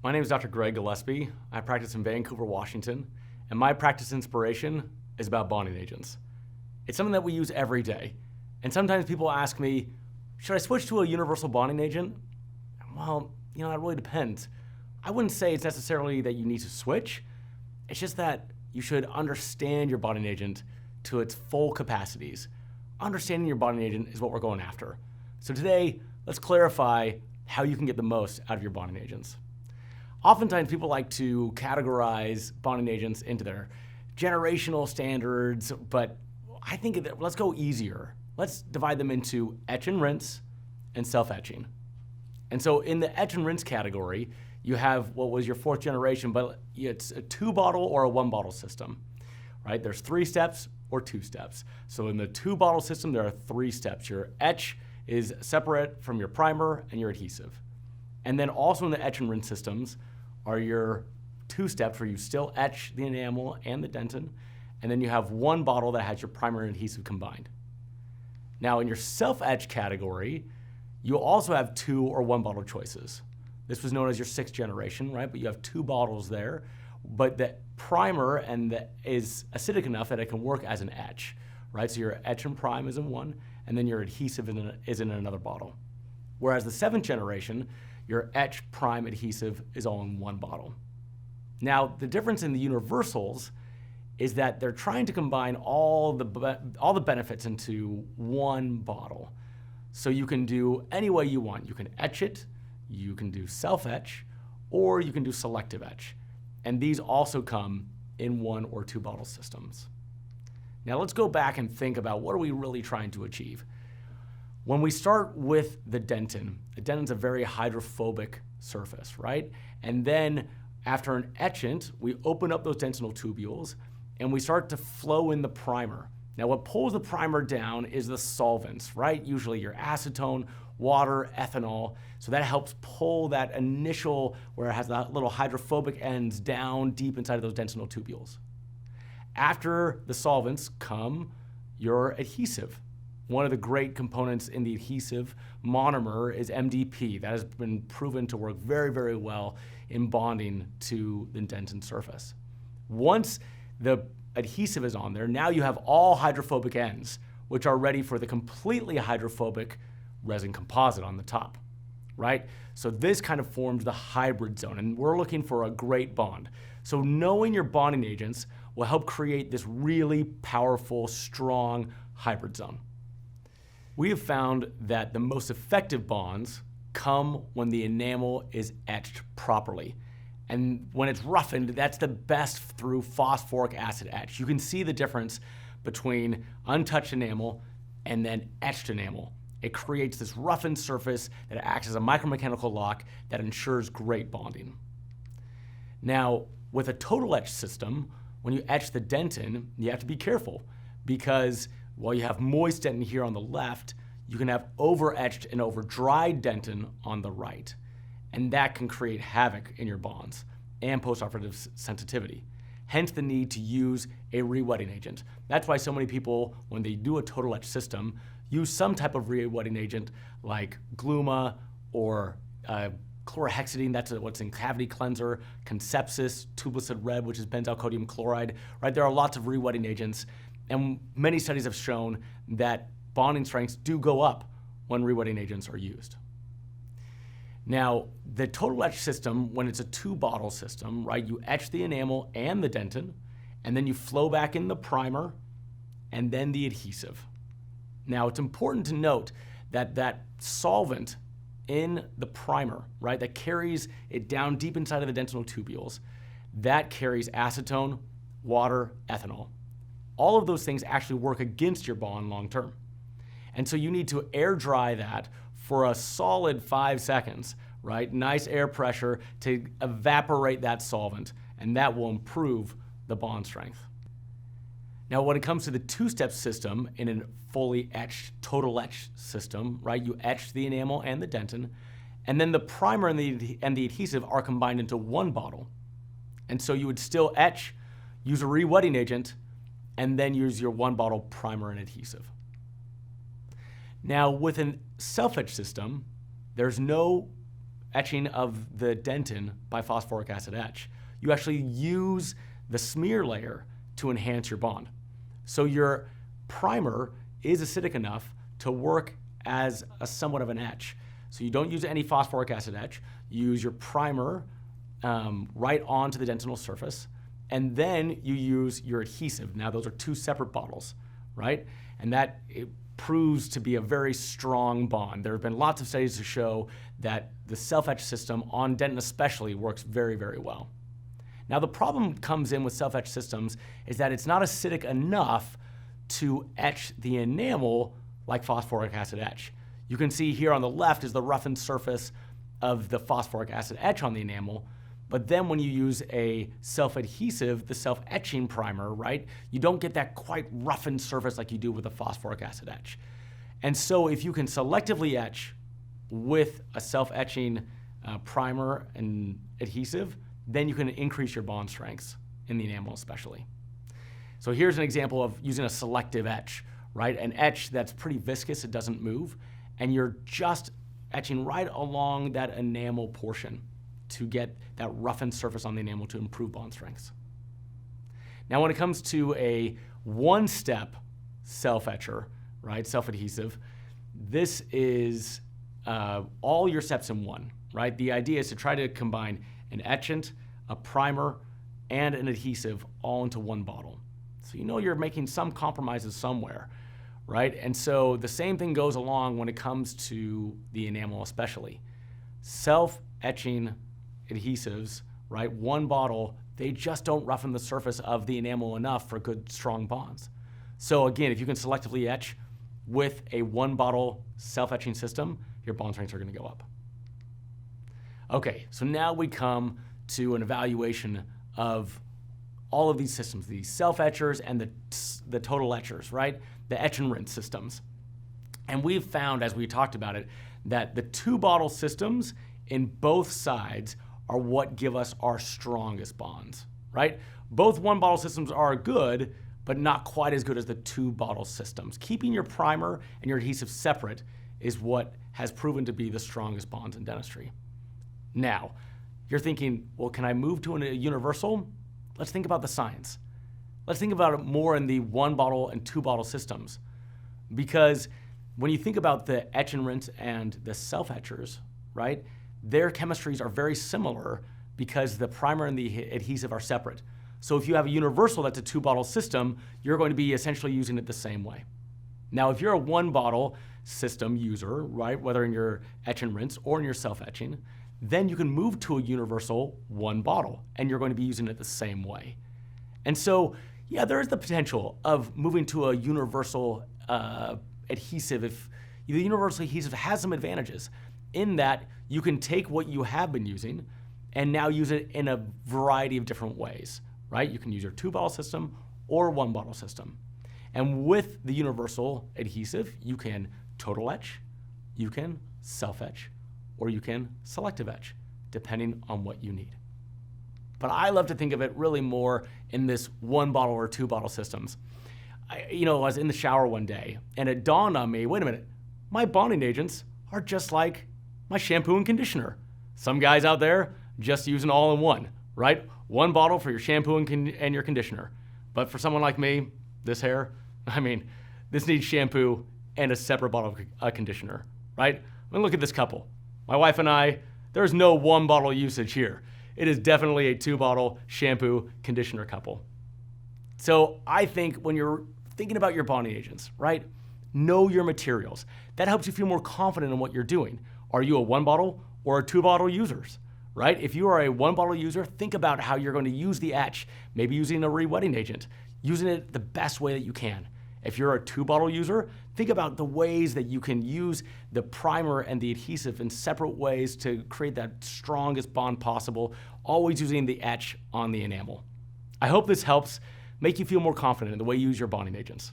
My name is Dr. Greg Gillespie. I practice in Vancouver, Washington, and my practice inspiration is about bonding agents. It's something that we use every day. And sometimes people ask me, should I switch to a universal bonding agent? Well, it really depends. I wouldn't say it's necessarily that you need to switch. It's just that you should understand your bonding agent to its full capacities. Understanding your bonding agent is what we're going after. So today, let's clarify how you can get the most out of your bonding agents. Oftentimes people like to categorize bonding agents into their generational standards, but I think let's go easier. Let's divide them into etch and rinse and self-etching. And so in the etch and rinse category, you have what was your fourth generation, but it's a 2-bottle or a 1-bottle system, right? There's 3 steps or 2 steps. So in the 2-bottle system, there are 3 steps. Your etch is separate from your primer and your adhesive. And then also in the etch and rinse systems are your 2 steps where you still etch the enamel and the dentin, and then you have 1 bottle that has your primer and adhesive combined. Now in your self-etch category, you also have 2 or 1 bottle choices. This was known as your 6th generation, right? But you have 2 bottles there, but the primer is acidic enough that it can work as an etch, right? So your etch and prime is in one, and then your adhesive is in another bottle. Whereas the 7th generation, your etch, prime, adhesive is all in 1 bottle. Now, the difference in the universals is that they're trying to combine all the benefits into 1 bottle. So you can do any way you want. You can etch it, you can do self-etch, or you can do selective etch. And these also come in 1 or 2 bottle systems. Now let's go back and think about what are we really trying to achieve. When we start with the dentin's a very hydrophobic surface, right? And then after an etchant, we open up those dentinal tubules and we start to flow in the primer. Now what pulls the primer down is the solvents, right? Usually your acetone, water, ethanol. So that helps pull that initial, where it has that little hydrophobic ends down deep inside of those dentinal tubules. After the solvents come your adhesive. One of the great components in the adhesive monomer is MDP. That has been proven to work very, very well in bonding to the dentin surface. Once the adhesive is on there, now you have all hydrophobic ends, which are ready for the completely hydrophobic resin composite on the top, right? So this kind of forms the hybrid zone, and we're looking for a great bond. So knowing your bonding agents will help create this really powerful, strong hybrid zone. We have found that the most effective bonds come when the enamel is etched properly. And when it's roughened, that's the best through phosphoric acid etch. You can see the difference between untouched enamel and then etched enamel. It creates this roughened surface that acts as a micromechanical lock that ensures great bonding. Now, with a total etch system, when you etch the dentin, you have to be careful because while you have moist dentin here on the left, you can have over-etched and over-dried dentin on the right. And that can create havoc in your bonds and postoperative sensitivity. Hence the need to use a re-wetting agent. That's why so many people, when they do a total etch system, use some type of re-wetting agent like Gluma or chlorhexidine, that's what's in cavity cleanser, Concepsis, Tublicid Red, which is benzalkonium chloride, right? There are lots of re-wetting agents, and many studies have shown that bonding strengths do go up when re-wetting agents are used. Now, the total etch system, when it's a 2-bottle system, right, you etch the enamel and the dentin, and then you flow back in the primer and then the adhesive. Now, it's important to note that that solvent in the primer, right, that carries it down deep inside of the dentinal tubules, that carries acetone, water, ethanol. All of those things actually work against your bond long term. And so you need to air dry that for a solid 5 seconds, right? Nice air pressure to evaporate that solvent, and that will improve the bond strength. Now, when it comes to the 2-step system in a fully etched, total etch system, right? You etch the enamel and the dentin, and then the primer and the adhesive are combined into 1 bottle. And so you would still etch, use a re-wetting agent, and then use your 1-bottle primer and adhesive. Now, with a self-etch system, there's no etching of the dentin by phosphoric acid etch. You actually use the smear layer to enhance your bond. So your primer is acidic enough to work as a somewhat of an etch. So you don't use any phosphoric acid etch. You use your primer right onto the dentinal surface, and then you use your adhesive. Now those are two separate bottles, right? And that it proves to be a very strong bond. There have been lots of studies to show that the self-etch system on dentin especially works very, very well. Now the problem comes in with self-etch systems is that it's not acidic enough to etch the enamel like phosphoric acid etch. You can see here on the left is the roughened surface of the phosphoric acid etch on the enamel, but then when you use a self-adhesive, the self-etching primer, right, you don't get that quite roughened surface like you do with a phosphoric acid etch. And so if you can selectively etch with a self-etching primer and adhesive, then you can increase your bond strengths in the enamel especially. So here's an example of using a selective etch, right? An etch that's pretty viscous, it doesn't move, and you're just etching right along that enamel portion to get that roughened surface on the enamel to improve bond strengths. Now when it comes to a one-step self-etcher, right, self-adhesive, this is all your steps in one, right? The idea is to try to combine an etchant, a primer, and an adhesive all into one bottle. So you know you're making some compromises somewhere, right? And so the same thing goes along when it comes to the enamel especially. Self-etching adhesives, right, one bottle, they just don't roughen the surface of the enamel enough for good, strong bonds. So again, if you can selectively etch with a one bottle self-etching system, your bond strengths are going to go up. Okay, so now we come to an evaluation of all of these systems, these self-etchers and the total etchers, right? The etch and rinse systems. And we've found, as we talked about it, that the two bottle systems in both sides are what give us our strongest bonds, right? Both one bottle systems are good, but not quite as good as the two bottle systems. Keeping your primer and your adhesive separate is what has proven to be the strongest bonds in dentistry. Now, you're thinking, well, can I move to a universal? Let's think about the science. Let's think about it more in the one bottle and two bottle systems. Because when you think about the etch and rinse and the self-etchers, right, their chemistries are very similar because the primer and the adhesive are separate. So if you have a universal that's a two bottle system, you're going to be essentially using it the same way. Now, if you're a one bottle system user, right, whether in your etch and rinse or in your self-etching, then you can move to a universal one bottle and you're going to be using it the same way. And so, yeah, there is the potential of moving to a universal adhesive if the universal adhesive has some advantages in that you can take what you have been using and now use it in a variety of different ways, right? You can use your two bottle system or one bottle system. And with the universal adhesive, you can total etch, you can self-etch, or you can selective etch, depending on what you need. But I love to think of it really more in this one bottle or two bottle systems. I was in the shower one day and it dawned on me, wait a minute, my bonding agents are just like my shampoo and conditioner. Some guys out there just use an all-in-one, right? One bottle for your shampoo and your conditioner. But for someone like me, this hair, this needs shampoo and a separate bottle of conditioner, right? I mean, look at this couple. My wife and I, there's no one bottle usage here. It is definitely a two bottle shampoo conditioner couple. So I think when you're thinking about your bonding agents, right, know your materials. That helps you feel more confident in what you're doing. Are you a one bottle or a two bottle users, right? If you are a one bottle user, think about how you're going to use the etch, maybe using a re-wetting agent, using it the best way that you can. If you're a two bottle user, think about the ways that you can use the primer and the adhesive in separate ways to create that strongest bond possible, always using the etch on the enamel. I hope this helps make you feel more confident in the way you use your bonding agents.